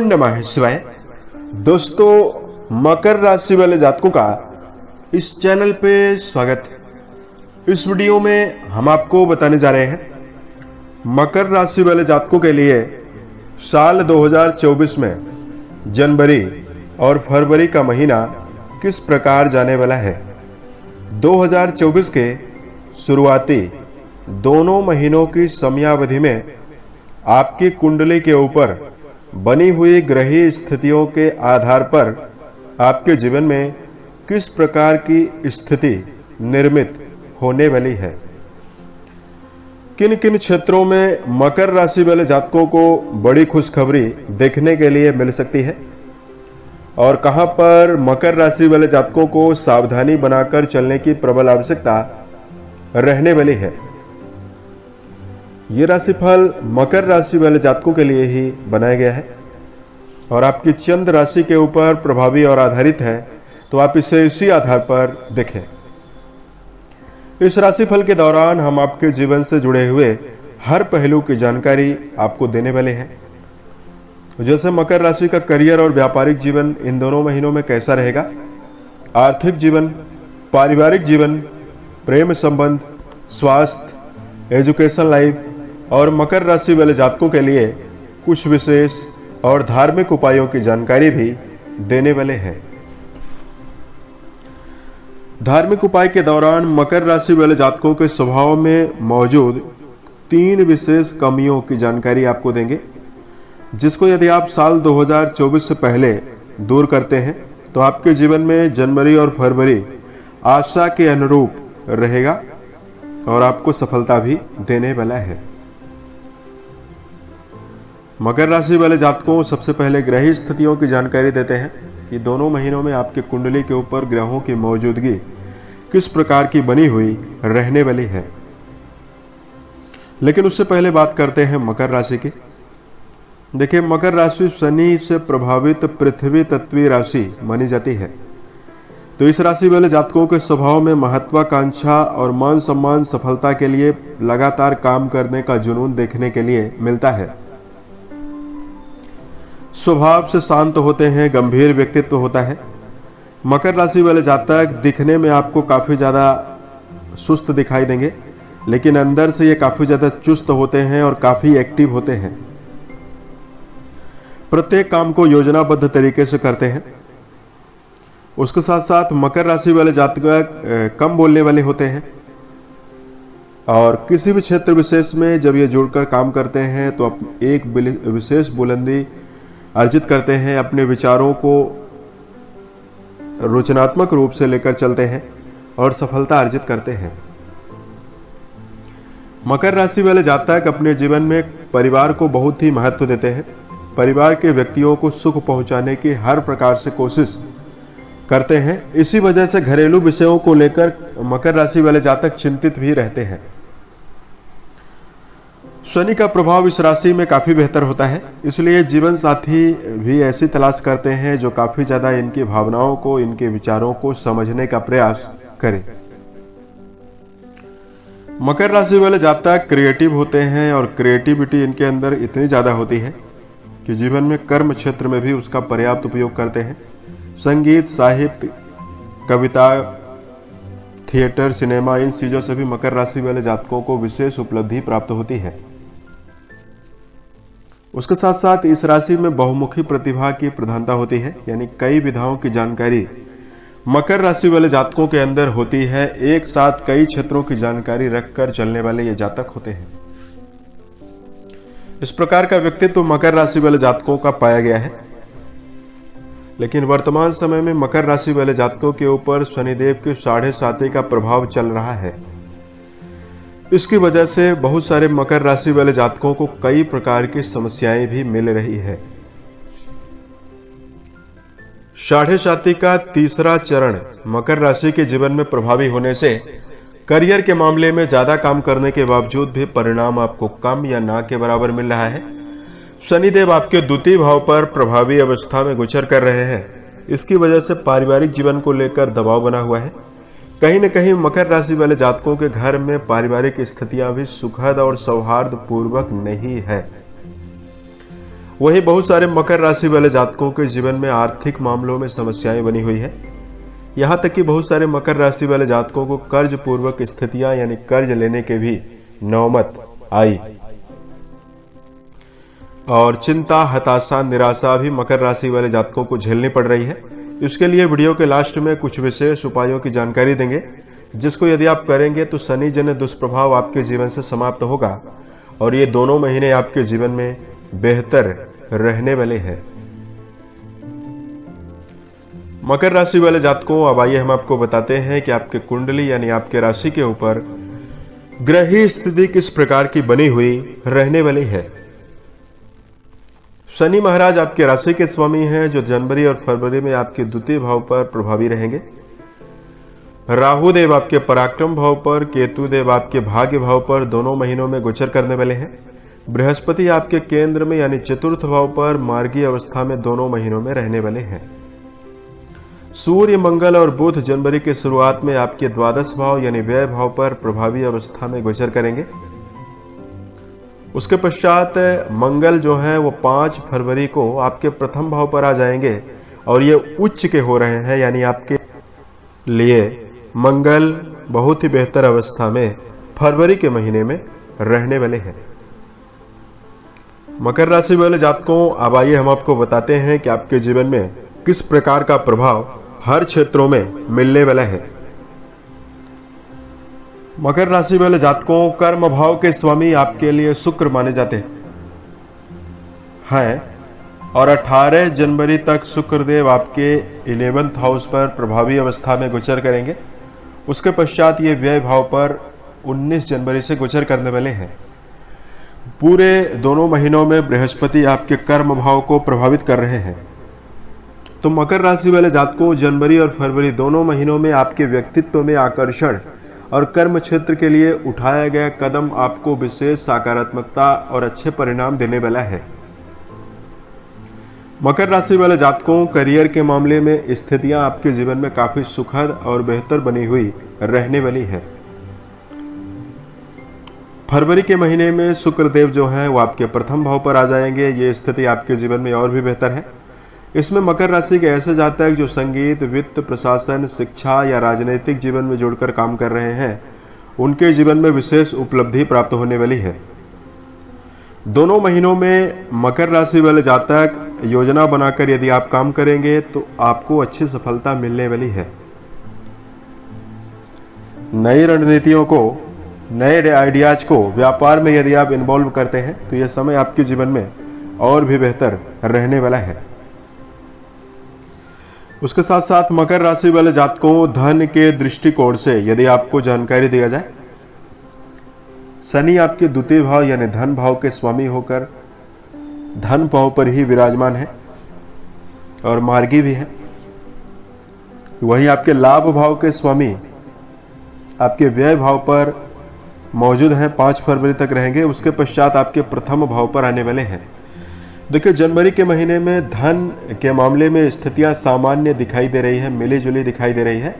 ओम नमः शिवाय। दोस्तों, मकर राशि वाले जातकों का इस चैनल पे स्वागत है। इस वीडियो में हम आपको बताने जा रहे हैं मकर राशि वाले जातकों के लिए साल 2024 में जनवरी और फरवरी का महीना किस प्रकार जाने वाला है। 2024 के शुरुआती दोनों महीनों की समयावधि में आपकी कुंडली के ऊपर बनी हुई ग्रहीय स्थितियों के आधार पर आपके जीवन में किस प्रकार की स्थिति निर्मित होने वाली है। किन किन क्षेत्रों में मकर राशि वाले जातकों को बड़ी खुशखबरी देखने के लिए मिल सकती है और कहां पर मकर राशि वाले जातकों को सावधानी बनाकर चलने की प्रबल आवश्यकता रहने वाली है। ये राशिफल मकर राशि वाले जातकों के लिए ही बनाया गया है और आपकी चंद्र राशि के ऊपर प्रभावी और आधारित है, तो आप इसे इसी आधार पर देखें। इस राशिफल के दौरान हम आपके जीवन से जुड़े हुए हर पहलू की जानकारी आपको देने वाले हैं। जैसे मकर राशि का करियर और व्यापारिक जीवन इन दोनों महीनों में कैसा रहेगा, आर्थिक जीवन, पारिवारिक जीवन, प्रेम संबंध, स्वास्थ्य, एजुकेशन लाइफ और मकर राशि वाले जातकों के लिए कुछ विशेष और धार्मिक उपायों की जानकारी भी देने वाले हैं। धार्मिक उपाय के दौरान मकर राशि वाले जातकों के स्वभाव में मौजूद 3 विशेष कमियों की जानकारी आपको देंगे, जिसको यदि आप साल 2024 से पहले दूर करते हैं तो आपके जीवन में जनवरी और फरवरी आशा के अनुरूप रहेगा और आपको सफलता भी देने वाला है। मकर राशि वाले जातकों सबसे पहले ग्रह स्थितियों की जानकारी देते हैं कि दोनों महीनों में आपके कुंडली के ऊपर ग्रहों की मौजूदगी किस प्रकार की बनी हुई रहने वाली है। लेकिन उससे पहले बात करते हैं मकर राशि की। देखिए, मकर राशि शनि से प्रभावित पृथ्वी तत्वीय राशि मानी जाती है, तो इस राशि वाले जातकों के स्वभाव में महत्वाकांक्षा और मान सम्मान, सफलता के लिए लगातार काम करने का जुनून देखने के लिए मिलता है। स्वभाव से शांत होते हैं, गंभीर व्यक्तित्व होता है। मकर राशि वाले जातक दिखने में आपको काफी ज्यादा सुस्त दिखाई देंगे, लेकिन अंदर से ये काफी ज्यादा चुस्त होते हैं और काफी एक्टिव होते हैं। प्रत्येक काम को योजनाबद्ध तरीके से करते हैं। उसके साथ साथ मकर राशि वाले जातक कम बोलने वाले होते हैं और किसी भी क्षेत्र विशेष में जब ये जुड़कर काम करते हैं तो एक विशेष बुलंदी अर्जित करते हैं। अपने विचारों को रचनात्मक रूप से लेकर चलते हैं और सफलता अर्जित करते हैं। मकर राशि वाले जातक अपने जीवन में परिवार को बहुत ही महत्व देते हैं। परिवार के व्यक्तियों को सुख पहुंचाने की हर प्रकार से कोशिश करते हैं। इसी वजह से घरेलू विषयों को लेकर मकर राशि वाले जातक चिंतित भी रहते हैं। शनि का प्रभाव इस राशि में काफी बेहतर होता है, इसलिए जीवन साथी भी ऐसी तलाश करते हैं जो काफी ज्यादा इनकी भावनाओं को, इनके विचारों को समझने का प्रयास करें। मकर राशि वाले जातक क्रिएटिव होते हैं और क्रिएटिविटी इनके अंदर इतनी ज्यादा होती है कि जीवन में कर्म क्षेत्र में भी उसका पर्याप्त उपयोग करते हैं। संगीत, साहित्य, कविता, थिएटर, सिनेमा, इन चीजों से भी मकर राशि वाले जातकों को विशेष उपलब्धि प्राप्त होती है। उसके साथ साथ इस राशि में बहुमुखी प्रतिभा की प्रधानता होती है, यानी कई विधाओं की जानकारी मकर राशि वाले जातकों के अंदर होती है। एक साथ कई क्षेत्रों की जानकारी रखकर चलने वाले ये जातक होते हैं। इस प्रकार का व्यक्तित्व मकर राशि वाले जातकों का पाया गया है। लेकिन वर्तमान समय में मकर राशि वाले जातकों के ऊपर शनिदेव के 7.5 का प्रभाव चल रहा है। इसकी वजह से बहुत सारे मकर राशि वाले जातकों को कई प्रकार की समस्याएं भी मिल रही है। 7.5 का तीसरा चरण मकर राशि के जीवन में प्रभावी होने से करियर के मामले में ज्यादा काम करने के बावजूद भी परिणाम आपको कम या ना के बराबर मिल रहा है। शनिदेव आपके द्वितीय भाव पर प्रभावी अवस्था में गोचर कर रहे हैं। इसकी वजह से पारिवारिक जीवन को लेकर दबाव बना हुआ है। कहीं न कहीं मकर राशि वाले जातकों के घर में पारिवारिक स्थितियां भी सुखद और सौहार्द पूर्वक नहीं है। वही बहुत सारे मकर राशि वाले जातकों के जीवन में आर्थिक मामलों में समस्याएं बनी हुई है। यहां तक कि बहुत सारे मकर राशि वाले जातकों को कर्ज पूर्वक स्थितियां यानी कर्ज लेने के भी नौबत आई और चिंता, हताशा, निराशा भी मकर राशि वाले जातकों को झेलनी पड़ रही है। इसके लिए वीडियो के लास्ट में कुछ विशेष उपायों की जानकारी देंगे, जिसको यदि आप करेंगे तो शनि जन्य दुष्प्रभाव आपके जीवन से समाप्त होगा और ये दोनों महीने आपके जीवन में बेहतर रहने वाले हैं। मकर राशि वाले जातकों, अब आइए हम आपको बताते हैं कि आपके कुंडली यानी आपके राशि के ऊपर ग्रही स्थिति किस प्रकार की बनी हुई रहने वाली है। शनि महाराज आपके राशि के स्वामी हैं, जो जनवरी और फरवरी में आपके द्वितीय भाव पर प्रभावी रहेंगे। राहु देव आपके पराक्रम भाव पर, केतु देव आपके भाग्य भाव पर दोनों महीनों में गोचर करने वाले हैं। बृहस्पति आपके केंद्र में यानी चतुर्थ भाव पर मार्गी अवस्था में दोनों महीनों में रहने वाले हैं। सूर्य, मंगल और बुध जनवरी की शुरुआत में आपके द्वादश भाव यानी व्यय भाव पर प्रभावी अवस्था में गोचर करेंगे। उसके पश्चात मंगल जो है वो 5 फरवरी को आपके प्रथम भाव पर आ जाएंगे और ये उच्च के हो रहे हैं, यानी आपके लिए मंगल बहुत ही बेहतर अवस्था में फरवरी के महीने में रहने वाले हैं। मकर राशि वाले जातकों, अब आइए हम आपको बताते हैं कि आपके जीवन में किस प्रकार का प्रभाव हर क्षेत्रों में मिलने वाला है। मकर राशि वाले जातकों, कर्म भाव के स्वामी आपके लिए शुक्र माने जाते हैं और 18 जनवरी तक शुक्रदेव आपके 11th हाउस पर प्रभावी अवस्था में गोचर करेंगे। उसके पश्चात ये व्यय भाव पर 19 जनवरी से गोचर करने वाले हैं। पूरे दोनों महीनों में बृहस्पति आपके कर्म भाव को प्रभावित कर रहे हैं। तो मकर राशि वाले जातकों, जनवरी और फरवरी दोनों महीनों में आपके व्यक्तित्व में आकर्षण और कर्म क्षेत्र के लिए उठाया गया कदम आपको विशेष सकारात्मकता और अच्छे परिणाम देने वाला है। मकर राशि वाले जातकों, करियर के मामले में स्थितियां आपके जीवन में काफी सुखद और बेहतर बनी हुई रहने वाली है। फरवरी के महीने में शुक्रदेव जो हैं वो आपके प्रथम भाव पर आ जाएंगे। ये स्थिति आपके जीवन में और भी बेहतर है। इसमें मकर राशि के ऐसे जातक जो संगीत, वित्त, प्रशासन, शिक्षा या राजनीतिक जीवन में जुड़कर काम कर रहे हैं, उनके जीवन में विशेष उपलब्धि प्राप्त होने वाली है। दोनों महीनों में मकर राशि वाले जातक योजना बनाकर यदि आप काम करेंगे तो आपको अच्छी सफलता मिलने वाली है। नई रणनीतियों को, नए आइडियाज को व्यापार में यदि आप इन्वॉल्व करते हैं तो यह समय आपके जीवन में और भी बेहतर रहने वाला है। उसके साथ साथ मकर राशि वाले जातकों, धन के दृष्टिकोण से यदि आपको जानकारी दिया जाए, शनि आपके द्वितीय भाव यानी धन भाव के स्वामी होकर धन भाव पर ही विराजमान है और मार्गी भी है। वहीं आपके लाभ भाव के स्वामी आपके व्यय भाव पर मौजूद हैं, 5 फरवरी तक रहेंगे। उसके पश्चात आपके प्रथम भाव पर आने वाले हैं। देखिए, जनवरी के महीने में धन के मामले में स्थितियां सामान्य दिखाई दे रही है, मिली जुली दिखाई दे रही है।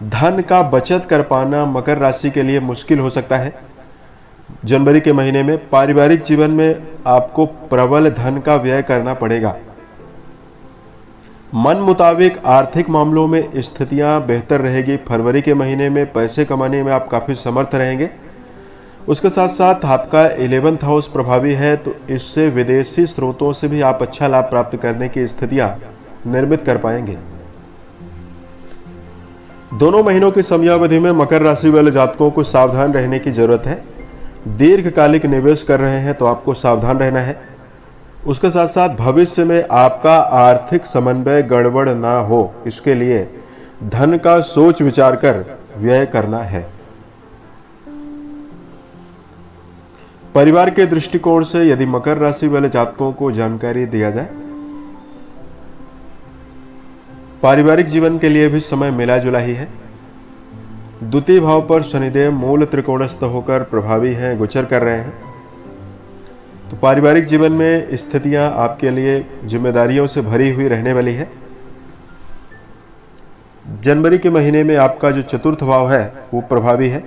धन का बचत कर पाना मकर राशि के लिए मुश्किल हो सकता है। जनवरी के महीने में पारिवारिक जीवन में आपको प्रबल धन का व्यय करना पड़ेगा। मन मुताबिक आर्थिक मामलों में स्थितियां बेहतर रहेगी। फरवरी के महीने में पैसे कमाने में आप काफी समर्थ रहेंगे। उसके साथ साथ आपका 11th हाउस प्रभावी है, तो इससे विदेशी स्रोतों से भी आप अच्छा लाभ प्राप्त करने की स्थितियां निर्मित कर पाएंगे। दोनों महीनों की समयावधि में मकर राशि वाले जातकों को सावधान रहने की जरूरत है। दीर्घकालिक निवेश कर रहे हैं तो आपको सावधान रहना है। उसके साथ साथ भविष्य में आपका आर्थिक समन्वय गड़बड़ ना हो, इसके लिए धन का सोच विचार कर व्यय करना है। परिवार के दृष्टिकोण से यदि मकर राशि वाले जातकों को जानकारी दिया जाए, पारिवारिक जीवन के लिए भी समय मिला जुला ही है। द्वितीय भाव पर शनिदेव मूल त्रिकोणस्थ होकर प्रभावी हैं, गोचर कर रहे हैं। तो पारिवारिक जीवन में स्थितियां आपके लिए जिम्मेदारियों से भरी हुई रहने वाली है। जनवरी के महीने में आपका जो चतुर्थ भाव है वो प्रभावी है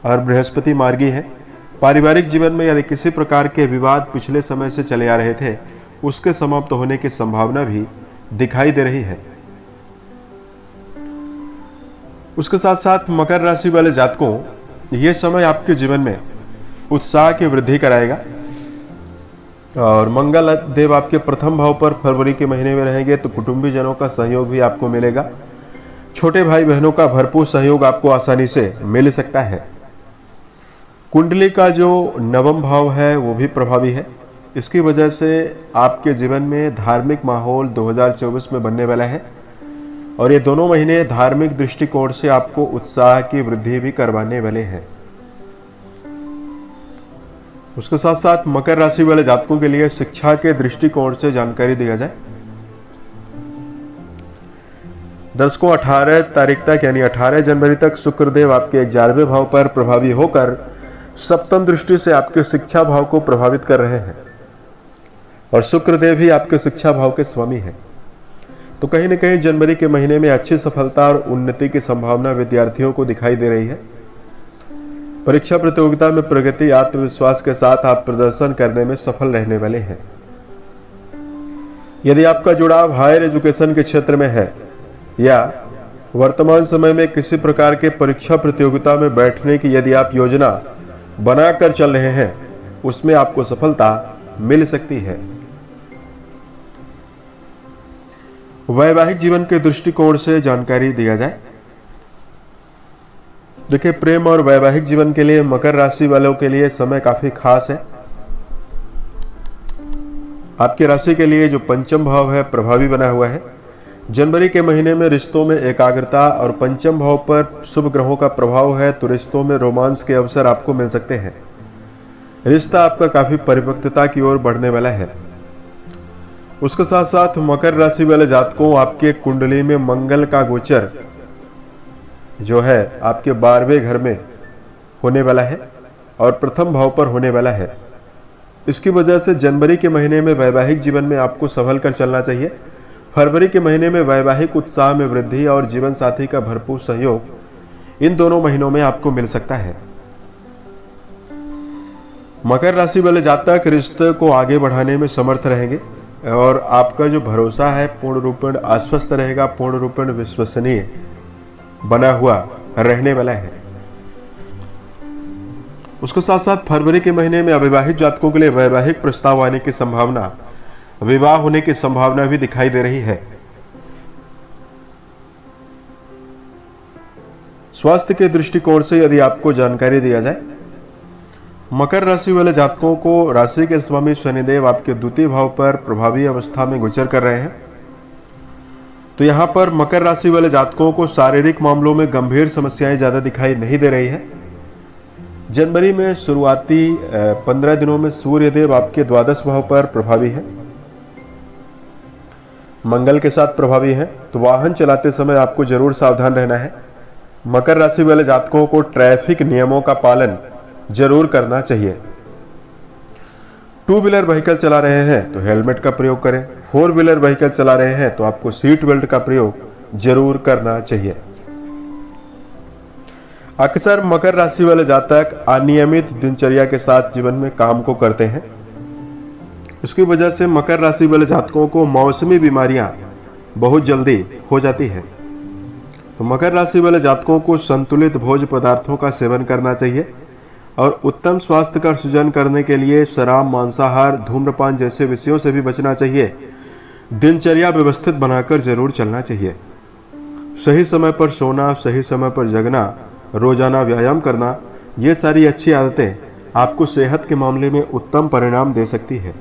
और बृहस्पति मार्गी है। पारिवारिक जीवन में यदि किसी प्रकार के विवाद पिछले समय से चले आ रहे थे, उसके समाप्त होने की संभावना भी दिखाई दे रही है। उसके साथ साथ मकर राशि वाले जातकों, यह समय आपके जीवन में उत्साह की वृद्धि कराएगा और मंगल देव आपके प्रथम भाव पर फरवरी के महीने में रहेंगे, तो कुटुंबी जनों का सहयोग भी आपको मिलेगा। छोटे भाई बहनों का भरपूर सहयोग आपको आसानी से मिल सकता है। कुंडली का जो नवम भाव है वो भी प्रभावी है। इसकी वजह से आपके जीवन में धार्मिक माहौल 2024 में बनने वाला है और ये दोनों महीने धार्मिक दृष्टिकोण से आपको उत्साह की वृद्धि भी करवाने वाले हैं। उसके साथ साथ मकर राशि वाले जातकों के लिए शिक्षा के दृष्टिकोण से जानकारी दिया जाए। दर्शकों, 18 तारीख तक यानी 18 जनवरी तक शुक्रदेव आपके 11वें भाव पर प्रभावी होकर सप्तम दृष्टि से आपके शिक्षा भाव को प्रभावित कर रहे हैं और शुक्रदेव ही आपके शिक्षा भाव के स्वामी हैं। तो कहीं न कहीं जनवरी के महीने में अच्छी सफलता और उन्नति की संभावना विद्यार्थियों को दिखाई दे रही है। परीक्षा प्रतियोगिता में प्रगति, आत्मविश्वास के साथ आप प्रदर्शन करने में सफल रहने वाले हैं। यदि आपका जुड़ाव हायर एजुकेशन के क्षेत्र में है या वर्तमान समय में किसी प्रकार के परीक्षा प्रतियोगिता में बैठने की यदि आप योजना बनाकर चल रहे हैं, उसमें आपको सफलता मिल सकती है। वैवाहिक जीवन के दृष्टिकोण से जानकारी दिया जाए। देखिए, प्रेम और वैवाहिक जीवन के लिए मकर राशि वालों के लिए समय काफी खास है। आपकी राशि के लिए जो पंचम भाव है प्रभावी बना हुआ है। जनवरी के महीने में रिश्तों में एकाग्रता और पंचम भाव पर शुभ ग्रहों का प्रभाव है, तो रिश्तों में रोमांस के अवसर आपको मिल सकते हैं। रिश्ता आपका काफी परिपक्वता की ओर बढ़ने वाला है। उसके साथ साथ मकर राशि वाले जातकों, आपके कुंडली में मंगल का गोचर जो है आपके 12वें घर में होने वाला है और प्रथम भाव पर होने वाला है। इसकी वजह से जनवरी के महीने में वैवाहिक जीवन में आपको संभल कर चलना चाहिए। फरवरी के महीने में वैवाहिक उत्साह में वृद्धि और जीवन साथी का भरपूर सहयोग इन दोनों महीनों में आपको मिल सकता है। मकर राशि वाले जातक रिश्ते को आगे बढ़ाने में समर्थ रहेंगे और आपका जो भरोसा है पूर्ण रूपेण आश्वस्त रहेगा, पूर्ण रूपेण विश्वसनीय बना हुआ रहने वाला है। उसके साथ साथ फरवरी के महीने में अविवाहित जातकों के लिए वैवाहिक प्रस्ताव आने की संभावना, विवाह होने की संभावना भी दिखाई दे रही है। स्वास्थ्य के दृष्टिकोण से यदि आपको जानकारी दिया जाए, मकर राशि वाले जातकों को राशि के स्वामी शनिदेव आपके द्वितीय भाव पर प्रभावी अवस्था में गोचर कर रहे हैं। तो यहां पर मकर राशि वाले जातकों को शारीरिक मामलों में गंभीर समस्याएं ज्यादा दिखाई नहीं दे रही है। जनवरी में शुरुआती 15 दिनों में सूर्यदेव आपके द्वादश भाव पर प्रभावी है, मंगल के साथ प्रभावी है, तो वाहन चलाते समय आपको जरूर सावधान रहना है। मकर राशि वाले जातकों को ट्रैफिक नियमों का पालन जरूर करना चाहिए। 2 व्हीलर व्हीकल चला रहे हैं तो हेलमेट का प्रयोग करें। 4 व्हीलर व्हीकल चला रहे हैं तो आपको सीट बेल्ट का प्रयोग जरूर करना चाहिए। अक्सर मकर राशि वाले जातक अनियमित दिनचर्या के साथ जीवन में काम को करते हैं। इसकी वजह से मकर राशि वाले जातकों को मौसमी बीमारियां बहुत जल्दी हो जाती है। तो मकर राशि वाले जातकों को संतुलित भोज्य पदार्थों का सेवन करना चाहिए और उत्तम स्वास्थ्य का सृजन करने के लिए शराब, मांसाहार, धूम्रपान जैसे विषयों से भी बचना चाहिए। दिनचर्या व्यवस्थित बनाकर जरूर चलना चाहिए। सही समय पर सोना, सही समय पर जगना, रोजाना व्यायाम करना, ये सारी अच्छी आदतें आपको सेहत के मामले में उत्तम परिणाम दे सकती है।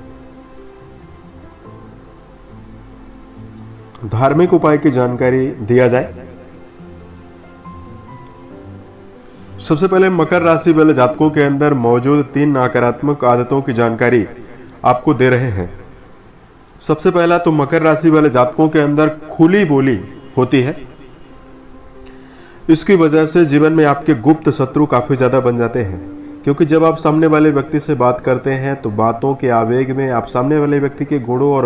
धार्मिक उपाय की जानकारी दिया जाए। सबसे पहले मकर राशि वाले जातकों के अंदर मौजूद 3 नकारात्मक आदतों की जानकारी आपको दे रहे हैं। सबसे पहला तो मकर राशि वाले जातकों के अंदर खुली बोली होती है। इसकी वजह से जीवन में आपके गुप्त शत्रु काफी ज्यादा बन जाते हैं, क्योंकि जब आप सामने वाले व्यक्ति से बात करते हैं तो बातों के आवेग में आप सामने वाले व्यक्ति के गुणों और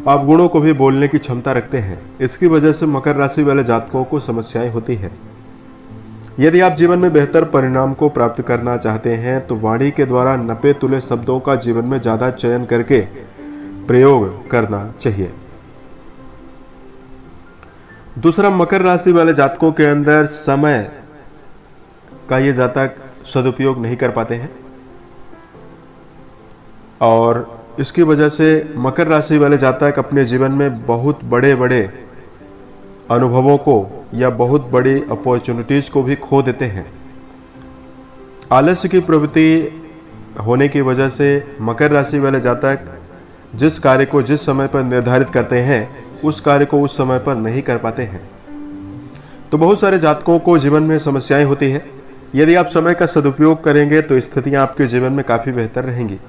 अवगुणों को भी बोलने की क्षमता रखते हैं। इसकी वजह से मकर राशि वाले जातकों को समस्याएं होती है। यदि आप जीवन में बेहतर परिणाम को प्राप्त करना चाहते हैं तो वाणी के द्वारा नपे तुले शब्दों का जीवन में ज्यादा चयन करके प्रयोग करना चाहिए। दूसरा, मकर राशि वाले जातकों के अंदर समय का ये जातक सदुपयोग नहीं कर पाते हैं और इसकी वजह से मकर राशि वाले जातक अपने जीवन में बहुत बड़े बड़े अनुभवों को या बहुत बड़ी अपॉर्चुनिटीज को भी खो देते हैं। आलस्य की प्रवृत्ति होने की वजह से मकर राशि वाले जातक जिस कार्य को जिस समय पर निर्धारित करते हैं उस कार्य को उस समय पर नहीं कर पाते हैं। तो बहुत सारे जातकों को जीवन में समस्याएं होती है। यदि आप समय का सदुपयोग करेंगे तो स्थितियां आपके जीवन में काफी बेहतर रहेंगी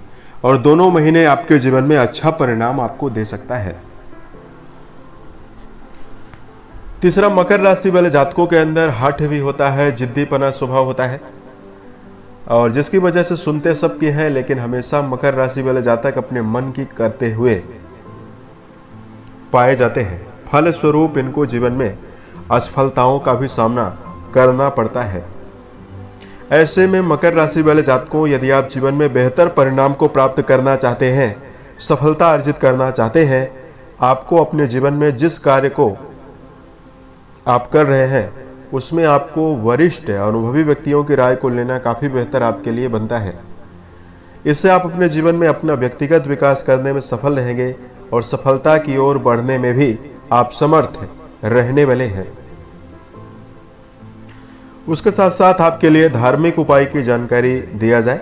और दोनों महीने आपके जीवन में अच्छा परिणाम आपको दे सकता है। तीसरा, मकर राशि वाले जातकों के अंदर हठ भी होता है, जिद्दीपना स्वभाव होता है और जिसकी वजह से सुनते सबकी हैं लेकिन हमेशा मकर राशि वाले जातक अपने मन की करते हुए पाए जाते हैं। फलस्वरूप इनको जीवन में असफलताओं का भी सामना करना पड़ता है। ऐसे में मकर राशि वाले जातकों, यदि आप जीवन में बेहतर परिणाम को प्राप्त करना चाहते हैं, सफलता अर्जित करना चाहते हैं, आपको अपने जीवन में जिस कार्य को आप कर रहे हैं उसमें आपको वरिष्ठ अनुभवी व्यक्तियों की राय को लेना काफी बेहतर आपके लिए बनता है। इससे आप अपने जीवन में अपना व्यक्तिगत विकास करने में सफल रहेंगे और सफलता की ओर बढ़ने में भी आप समर्थ रहने वाले हैं। उसके साथ साथ आपके लिए धार्मिक उपाय की जानकारी दिया जाए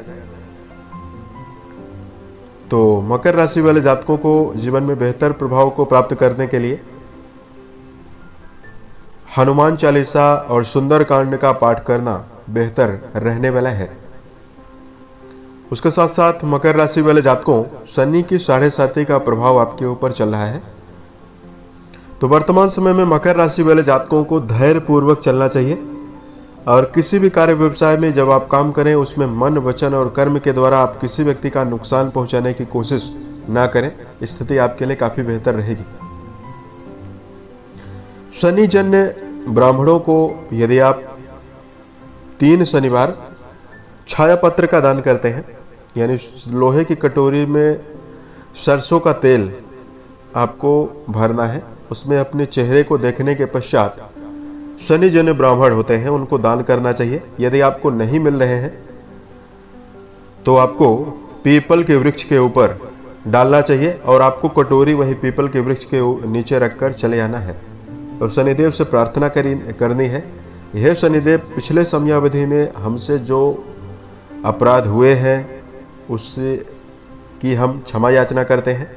तो मकर राशि वाले जातकों को जीवन में बेहतर प्रभाव को प्राप्त करने के लिए हनुमान चालीसा और सुंदरकांड का पाठ करना बेहतर रहने वाला है। उसके साथ साथ मकर राशि वाले जातकों, शनि की 7.5 का प्रभाव आपके ऊपर चल रहा है तो वर्तमान समय में मकर राशि वाले जातकों को धैर्य पूर्वक चलना चाहिए और किसी भी कार्य व्यवसाय में जब आप काम करें उसमें मन, वचन और कर्म के द्वारा आप किसी व्यक्ति का नुकसान पहुंचाने की कोशिश ना करें। स्थिति आपके लिए काफी बेहतर रहेगी। शनि जन्य ब्राह्मणों को यदि आप 3 शनिवार छाया पत्र का दान करते हैं, यानी लोहे की कटोरी में सरसों का तेल आपको भरना है, उसमें अपने चेहरे को देखने के पश्चात शनि जन्य ब्राह्मण होते हैं उनको दान करना चाहिए। यदि आपको नहीं मिल रहे हैं तो आपको पीपल के वृक्ष के ऊपर डालना चाहिए और आपको कटोरी वही पीपल के वृक्ष के नीचे रखकर चले आना है और शनिदेव से प्रार्थना करनी है, यह शनिदेव पिछले समयावधि में हमसे जो अपराध हुए हैं उससे की हम क्षमा याचना करते हैं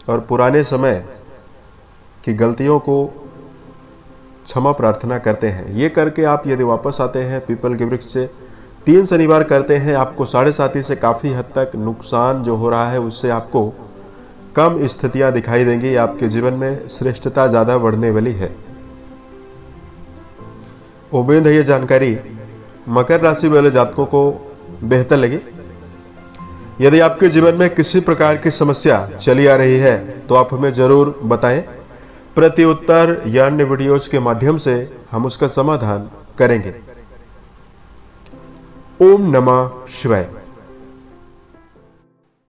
और पुराने समय की गलतियों को क्षमा प्रार्थना करते हैं। ये करके आप यदि वापस आते हैं पीपल के वृक्ष से 3 शनिवार करते हैं, आपको 7.5 से काफी हद तक नुकसान जो हो रहा है उससे आपको कम स्थितियां दिखाई देंगी। आपके जीवन में श्रेष्ठता ज्यादा बढ़ने वाली है। उम्मीद है ये जानकारी मकर राशि वाले जातकों को बेहतर लगी। यदि आपके जीवन में किसी प्रकार की समस्या चली आ रही है तो आप हमें जरूर बताएं। प्रति उत्तर या अन्य वीडियोज के माध्यम से हम उसका समाधान करेंगे। ओम नमः शिवाय।